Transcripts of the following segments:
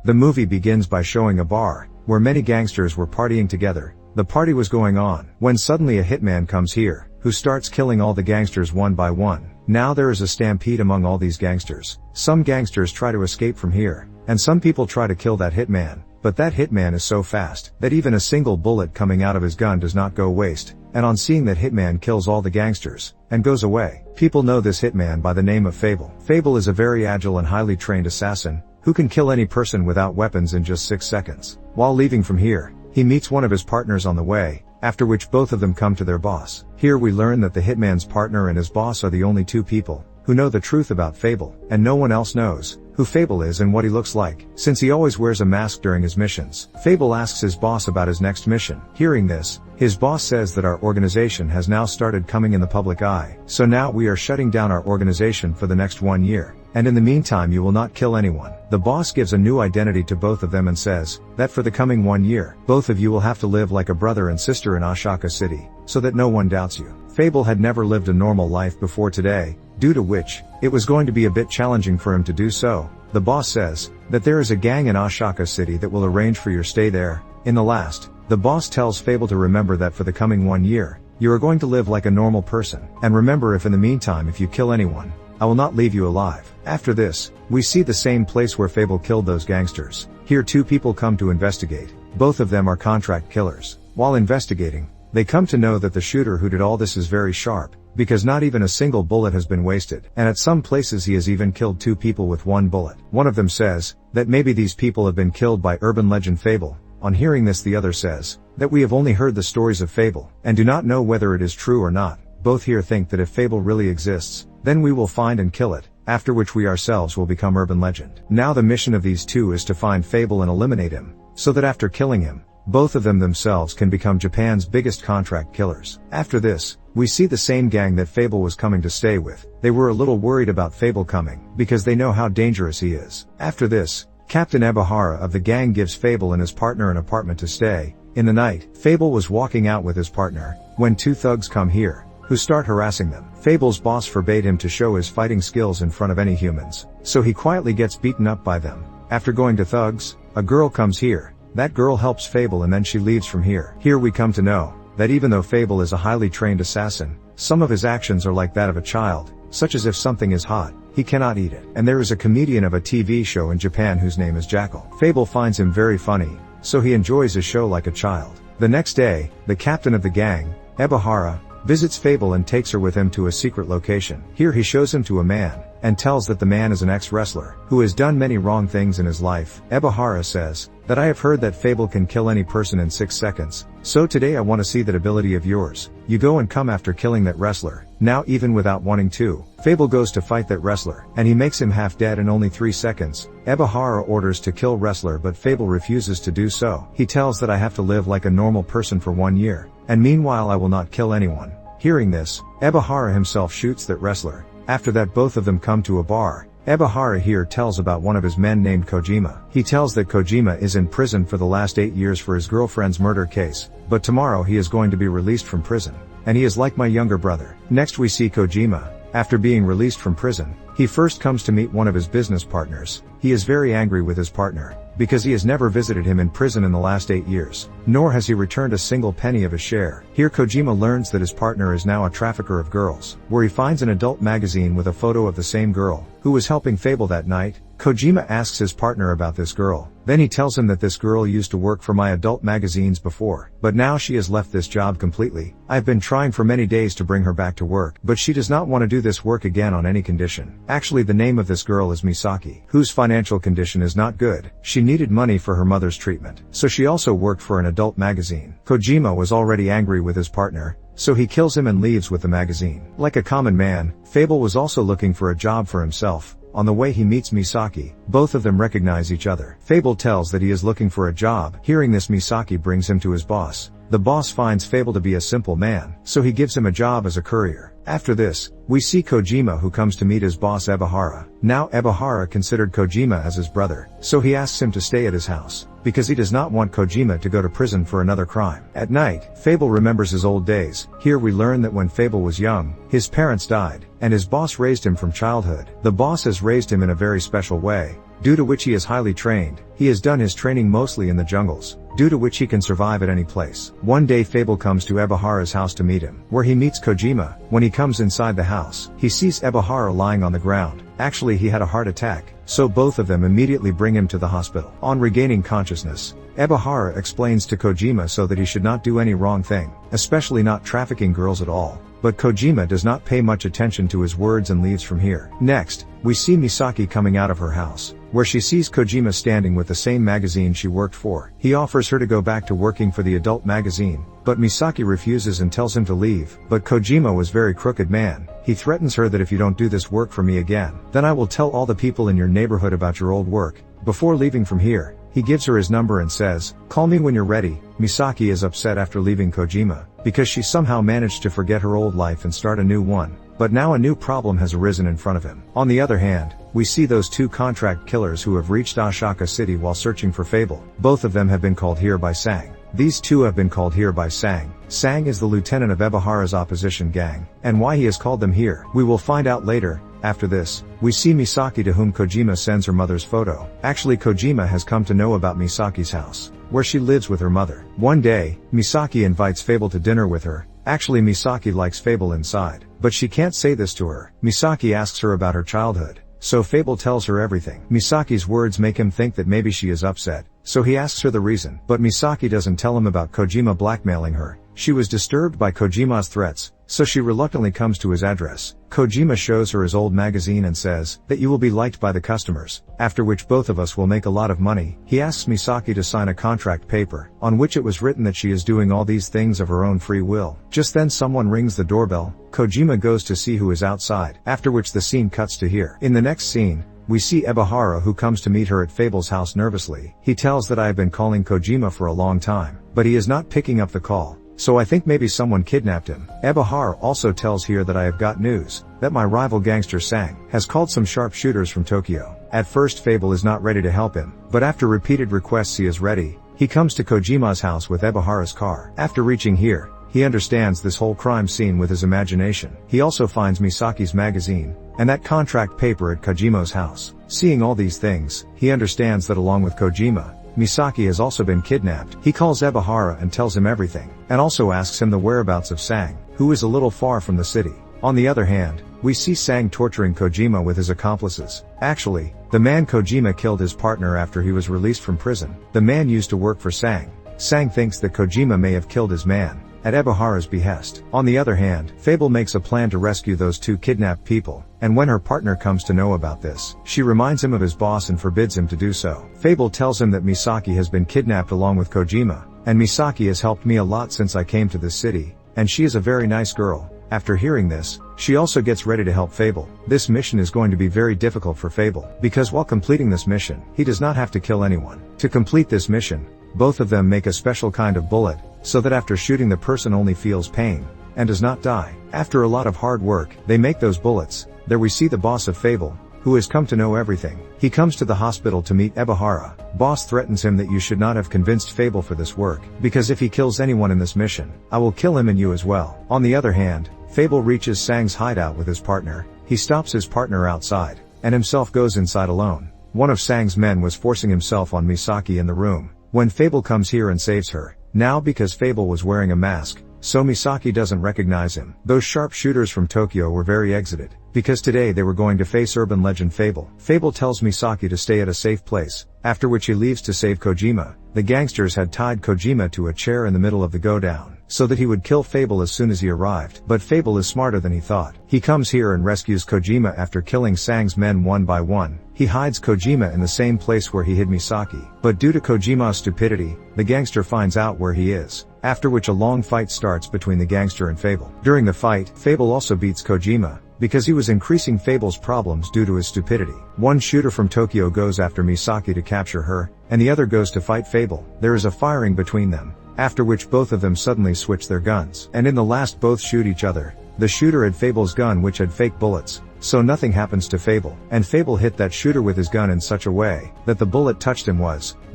The movie begins by showing a bar, where many gangsters were partying together. The party was going on, when suddenly a hitman comes here, who starts killing all the gangsters one by one. Now there is a stampede among all these gangsters. Some gangsters try to escape from here, and some people try to kill that hitman. But that hitman is so fast, that even a single bullet coming out of his gun does not go waste. And on seeing that hitman kills all the gangsters, and goes away, people know this hitman by the name of Fable. Fable is a very agile and highly trained assassin, who can kill any person without weapons in just 6 seconds. While leaving from here, he meets one of his partners on the way, after which both of them come to their boss. Here we learn that the hitman's partner and his boss are the only two people who know the truth about Fable, and no one else knows who Fable is and what he looks like, since he always wears a mask during his missions. Fable asks his boss about his next mission. Hearing this, his boss says that our organization has now started coming in the public eye, so now we are shutting down our organization for the next 1 year. And in the meantime you will not kill anyone. The boss gives a new identity to both of them and says that for the coming 1 year, both of you will have to live like a brother and sister in Ashaka City, so that no one doubts you. Fable had never lived a normal life before today, due to which, it was going to be a bit challenging for him to do so. The boss says that there is a gang in Ashaka City that will arrange for your stay there. In the last, the boss tells Fable to remember that for the coming 1 year, you are going to live like a normal person. And remember, if in the meantime if you kill anyone, I will not leave you alive. After this, we see the same place where Fable killed those gangsters. Here two people come to investigate. Both of them are contract killers. While investigating, they come to know that the shooter who did all this is very sharp, because not even a single bullet has been wasted, and at some places he has even killed 2 people with 1 bullet. One of them says that maybe these people have been killed by urban legend Fable. On hearing this, the other says that we have only heard the stories of Fable, and do not know whether it is true or not. Both here think that if Fable really exists, then we will find and kill it, after which we ourselves will become urban legend. Now the mission of these two is to find Fable and eliminate him, so that after killing him, both of them themselves can become Japan's biggest contract killers. After this, we see the same gang that Fable was coming to stay with. They were a little worried about Fable coming, because they know how dangerous he is. After this, Captain Ebihara of the gang gives Fable and his partner an apartment to stay. In the night, Fable was walking out with his partner, when 2 thugs come here, who start harassing them. Fable's boss forbade him to show his fighting skills in front of any humans, so he quietly gets beaten up by them. After going to thugs, a girl comes here. That girl helps Fable and then she leaves from here. Here we come to know that even though Fable is a highly trained assassin, some of his actions are like that of a child, such as if something is hot, he cannot eat it. And there is a comedian of a TV show in Japan whose name is Jackal. Fable finds him very funny, so he enjoys his show like a child. The next day, the captain of the gang, Ebihara, visits Fable and takes her with him to a secret location. Here he shows him to a man, and tells that the man is an ex-wrestler, who has done many wrong things in his life. Ebihara says that I have heard that Fable can kill any person in 6 seconds, so today I want to see that ability of yours. You go and come after killing that wrestler. Now even without wanting to, Fable goes to fight that wrestler, and he makes him half dead in only 3 seconds. Ebihara orders to kill wrestler, but Fable refuses to do so. He tells that I have to live like a normal person for 1 year, and meanwhile I will not kill anyone. Hearing this, Ebihara himself shoots that wrestler. After that both of them come to a bar. Ebihara here tells about one of his men named Kojima. He tells that Kojima is in prison for the last 8 years for his girlfriend's murder case, but tomorrow he is going to be released from prison, and he is like my younger brother. Next we see Kojima. After being released from prison, he first comes to meet one of his business partners. He is very angry with his partner, because he has never visited him in prison in the last 8 years, nor has he returned a single penny of his share. Here Kojima learns that his partner is now a trafficker of girls, where he finds an adult magazine with a photo of the same girl, who was helping Fable that night. Kojima asks his partner about this girl. Then he tells him that this girl used to work for my adult magazines before, but now she has left this job completely. I've been trying for many days to bring her back to work, but she does not want to do this work again on any condition. Actually, the name of this girl is Misaki, whose financial condition is not good. She needed money for her mother's treatment, so she also worked for an adult magazine. Kojima was already angry with his partner, so he kills him and leaves with the magazine. Like a common man, Fable was also looking for a job for himself. On the way he meets Misaki. Both of them recognize each other. Fable tells that he is looking for a job. Hearing this, Misaki brings him to his boss. The boss finds Fable to be a simple man, so he gives him a job as a courier. After this, we see Kojima, who comes to meet his boss Ebihara. Now Ebihara considered Kojima as his brother, so he asks him to stay at his house, because he does not want Kojima to go to prison for another crime. At night, Fable remembers his old days. Here we learn that when Fable was young, his parents died, and his boss raised him from childhood. The boss has raised him in a very special way, due to which he is highly trained. He has done his training mostly in the jungles, due to which he can survive at any place. One day Fable comes to Ebihara's house to meet him, where he meets Kojima. When he comes inside the house, he sees Ebihara lying on the ground. Actually, he had a heart attack, so both of them immediately bring him to the hospital. On regaining consciousness, Ebihara explains to Kojima so that he should not do any wrong thing, especially not trafficking girls at all. But Kojima does not pay much attention to his words and leaves from here. Next, we see Misaki coming out of her house, where she sees Kojima standing with the same magazine she worked for. He offers her to go back to working for the adult magazine, but Misaki refuses and tells him to leave. But Kojima was very crooked man. He threatens her that if you don't do this work for me again, then I will tell all the people in your neighborhood about your old work. Before leaving from here, he gives her his number and says, "Call me when you're ready." Misaki is upset after leaving Kojima, because she somehow managed to forget her old life and start a new one. But now a new problem has arisen in front of him. On the other hand, we see those two contract killers who have reached Ashaka City while searching for Fable. Both of them have been called here by Sang. These two have been called here by Sang. Sang is the lieutenant of Ebihara's opposition gang, and why he has called them here, we will find out later. After this, we see Misaki, to whom Kojima sends her mother's photo. Actually, Kojima has come to know about Misaki's house, where she lives with her mother. One day, Misaki invites Fable to dinner with her. Actually, Misaki likes Fable inside, but she can't say this to her. Misaki asks her about her childhood, so Fable tells her everything. Misaki's words make him think that maybe she is upset, so he asks her the reason. But Misaki doesn't tell him about Kojima blackmailing her. She was disturbed by Kojima's threats, so she reluctantly comes to his address. Kojima shows her his old magazine and says that you will be liked by the customers, after which both of us will make a lot of money. He asks Misaki to sign a contract paper, on which it was written that she is doing all these things of her own free will. Just then someone rings the doorbell. Kojima goes to see who is outside, after which the scene cuts to here. In the next scene, we see Ebihara, who comes to meet her at Fable's house nervously. He tells that I have been calling Kojima for a long time, but he is not picking up the call. So I think maybe someone kidnapped him. Ebihara also tells here that I have got news, that my rival Gangster Sang has called some sharpshooters from Tokyo. At first Fable is not ready to help him, but after repeated requests he is ready. He comes to Kojima's house with Ebihara's car. After reaching here, he understands this whole crime scene with his imagination. He also finds Misaki's magazine, and that contract paper at Kojima's house. Seeing all these things, he understands that along with Kojima, Misaki has also been kidnapped. He calls Ebihara and tells him everything, and also asks him the whereabouts of Sang, who is a little far from the city. On the other hand, we see Sang torturing Kojima with his accomplices. Actually, the man Kojima killed his partner after he was released from prison. The man used to work for Sang. Sang thinks that Kojima may have killed his man, at Ebihara's behest. On the other hand, Fable makes a plan to rescue those two kidnapped people, and when her partner comes to know about this, she reminds him of his boss and forbids him to do so. Fable tells him that Misaki has been kidnapped along with Kojima, and Misaki has helped me a lot since I came to this city, and she is a very nice girl. After hearing this, she also gets ready to help Fable. This mission is going to be very difficult for Fable, because while completing this mission, he does not have to kill anyone. To complete this mission, both of them make a special kind of bullet, so that after shooting the person only feels pain, and does not die. After a lot of hard work, they make those bullets. There we see the boss of Fable, who has come to know everything. He comes to the hospital to meet Ebihara. Boss threatens him that you should not have convinced Fable for this work, because if he kills anyone in this mission, I will kill him and you as well. On the other hand, Fable reaches Sang's hideout with his partner. He stops his partner outside, and himself goes inside alone. One of Sang's men was forcing himself on Misaki in the room, when Fable comes here and saves her. Now because Fable was wearing a mask, so Misaki doesn't recognize him. Those sharpshooters from Tokyo were very exited, because today they were going to face urban legend Fable. Fable tells Misaki to stay at a safe place, after which he leaves to save Kojima. The gangsters had tied Kojima to a chair in the middle of the go-down, so that he would kill Fable as soon as he arrived. But Fable is smarter than he thought. He comes here and rescues Kojima after killing Sang's men one by one. He hides Kojima in the same place where he hid Misaki. But due to Kojima's stupidity, the gangster finds out where he is, after which a long fight starts between the gangster and Fable. During the fight, Fable also beats Kojima, because he was increasing Fable's problems due to his stupidity. One shooter from Tokyo goes after Misaki to capture her, and the other goes to fight Fable. There is a firing between them, after which both of them suddenly switch their guns. And in the last both shoot each other. The shooter had Fable's gun which had fake bullets, so nothing happens to Fable. And Fable hit that shooter with his gun in such a way that the bullet touched him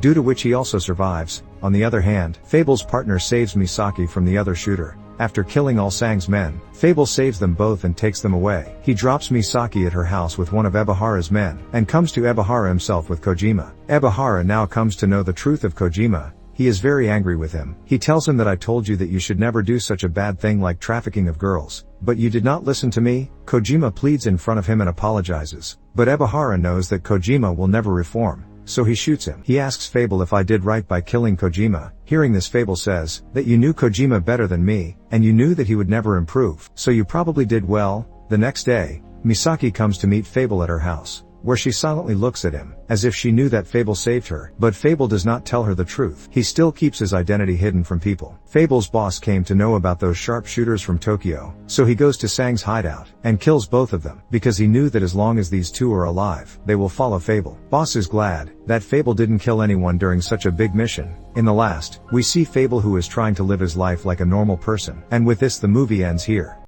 due to which he also survives. On the other hand, Fable's partner saves Misaki from the other shooter, After killing all Sang's men, Fable saves them both and takes them away. He drops Misaki at her house with one of Ebihara's men, and comes to Ebihara himself with Kojima. Ebihara now comes to know the truth of Kojima. He is very angry with him. He tells him that I told you that you should never do such a bad thing like trafficking of girls, but you did not listen to me. Kojima pleads in front of him and apologizes, but Ebihara knows that Kojima will never reform, so he shoots him. He asks Fable if I did right by killing Kojima. Hearing this, Fable says, that you knew Kojima better than me, and you knew that he would never improve, so you probably did well. The next day, Misaki comes to meet Fable at her house, where she silently looks at him, as if she knew that Fable saved her, but Fable does not tell her the truth. He still keeps his identity hidden from people. Fable's boss came to know about those sharpshooters from Tokyo, so he goes to Sang's hideout, and kills both of them, because he knew that as long as these two are alive, they will follow Fable. Boss is glad that Fable didn't kill anyone during such a big mission. In the last, we see Fable who is trying to live his life like a normal person, and with this the movie ends here.